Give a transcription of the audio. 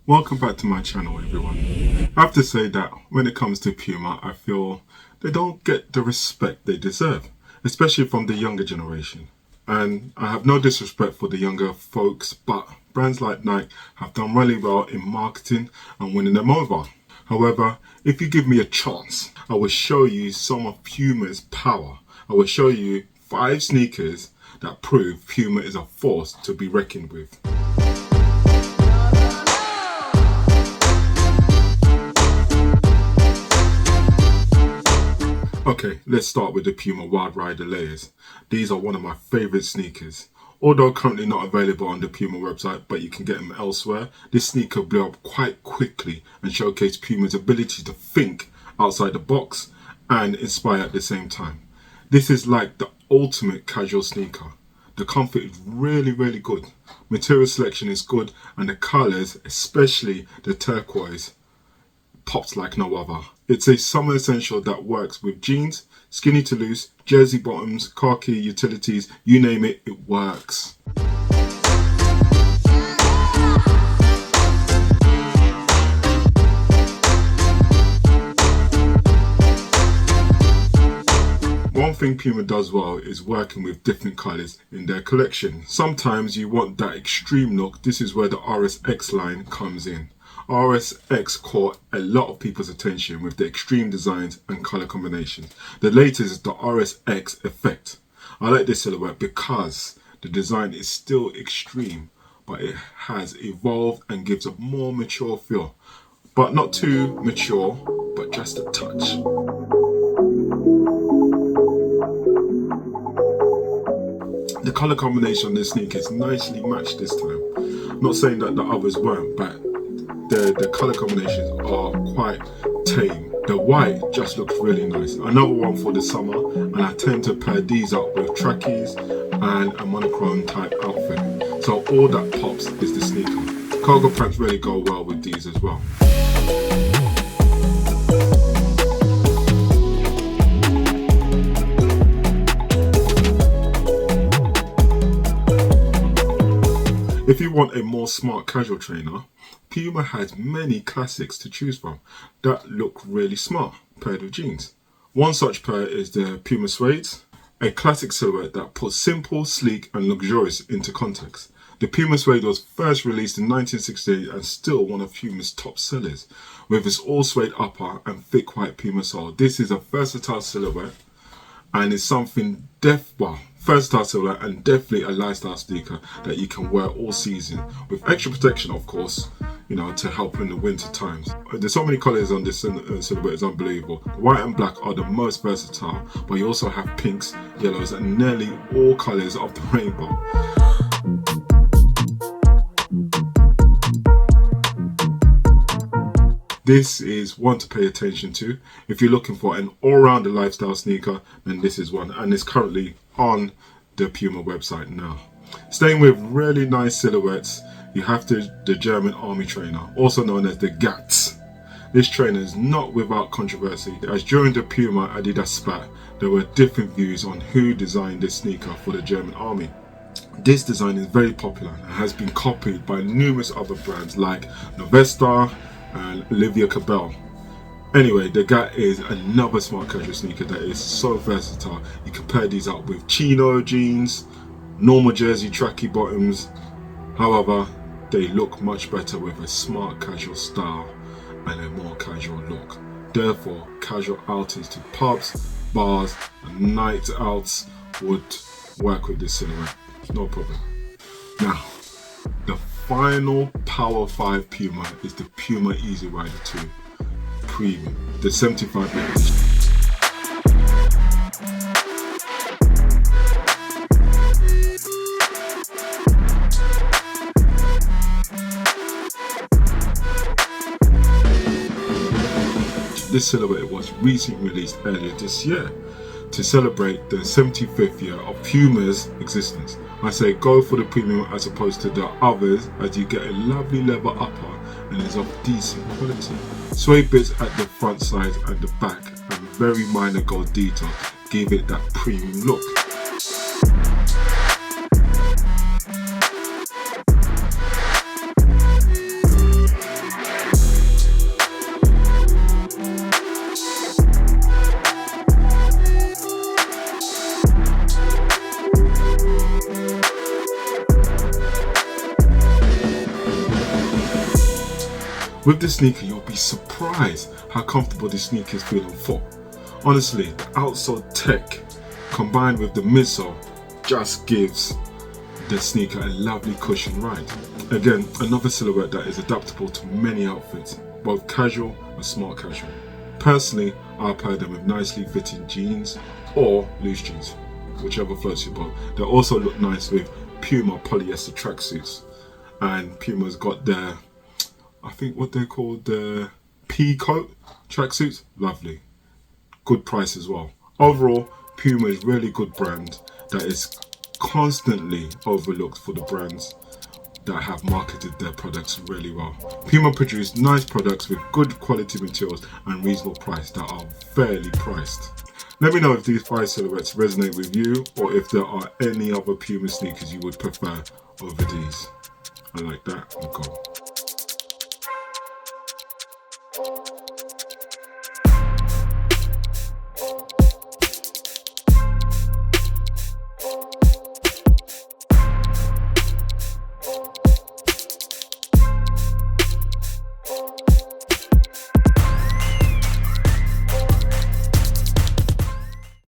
Welcome back to my channel, everyone. I have to say that when it comes to Puma, I feel they don't get the respect they deserve, especially from the younger generation. And I have no disrespect for the younger folks, but brands like Nike have done really well in marketing and winning them over. However, if you give me a chance, I will show you some of Puma's power. I will show you 5 sneakers that prove Puma is a force to be reckoned with. Okay, let's start with the Puma Wild Rider layers. These are one of my favourite sneakers. Although currently not available on the Puma website, but you can get them elsewhere, this sneaker blew up quite quickly and showcased Puma's ability to think outside the box and inspire at the same time. This is like the ultimate casual sneaker. The comfort is really good. Material selection is good, and the colours, especially the turquoise, pops like no other. It's a summer essential that works with jeans, skinny to loose, jersey bottoms, khaki, utilities, you name it, it works. One thing Puma does well is working with different colours in their collection. Sometimes you want that extreme look. This is where the RSX line comes in. RSX caught a lot of people's attention with the extreme designs and colour combinations. The latest is the RSX Effect. I like this silhouette because the design is still extreme, but it has evolved and gives a more mature feel. But not too mature, but just a touch. The colour combination on this sneaker is nicely matched this time. I'm not saying that the others weren't, but the colour combinations are quite tame. The white just looks really nice. Another one for the summer, and I tend to pair these up with trackies and a monochrome type outfit. So all that pops is the sneaker. Cargo pants really go well with these as well. If you want a more smart casual trainer, Puma has many classics to choose from that look really smart paired with jeans. One such pair is the Puma Suede, a classic silhouette that puts simple, sleek and luxurious into context. The Puma Suede was first released in 1968 and still one of Puma's top sellers. With its all suede upper and thick white Puma sole, this is a versatile silhouette and is something versatile silhouette and definitely a lifestyle sneaker that you can wear all season with extra protection, of course, you know, to help in the winter times. There's so many colours on this silhouette, it's unbelievable. White and black are the most versatile, but you also have pinks, yellows and nearly all colours of the rainbow. This is one to pay attention to. If you're looking for an all-rounder lifestyle sneaker, then this is one, and it's currently on the Puma website now. Staying with really nice silhouettes, you have the German army trainer, also known as the GATS. This trainer is not without controversy, as during the Puma Adidas spat, there were different views on who designed this sneaker for the German army. This design is very popular and has been copied by numerous other brands like Novesta and Olivia Cabell. Anyway, the GAT is another smart casual sneaker that is so versatile. You can pair these up with chino jeans, normal jersey trackie bottoms. However, they look much better with a smart casual style and a more casual look. Therefore, casual outings to pubs, bars and night outs would work with this silhouette. No problem. Now, the final Power 5 Puma is the Puma Easy Rider 2 Premium, the 75 edition. This silhouette was recently released earlier this year to celebrate the 75th year of Puma's existence. I say go for the premium as opposed to the others, as you get a lovely leather upper and is of decent quality. Suede bits at the front side and the back and very minor gold detail give it that premium look. With this sneaker, you'll be surprised how comfortable this sneaker is feeling on foot. Honestly, the outsole tech combined with the midsole just gives the sneaker a lovely cushion ride. Again, another silhouette that is adaptable to many outfits, both casual and smart casual. Personally, I pair them with nicely fitting jeans or loose jeans, whichever floats your boat. They also look nice with Puma polyester tracksuits, and Puma's got their, I think what they're called, the pea coat tracksuits. Lovely, good price as well. Overall, Puma is really good brand that is constantly overlooked for the brands that have marketed their products really well. Puma produce nice products with good quality materials and reasonable price that are fairly priced. Let me know if these 5 silhouettes resonate with you, or if there are any other Puma sneakers you would prefer over these. I like that. I'm gone.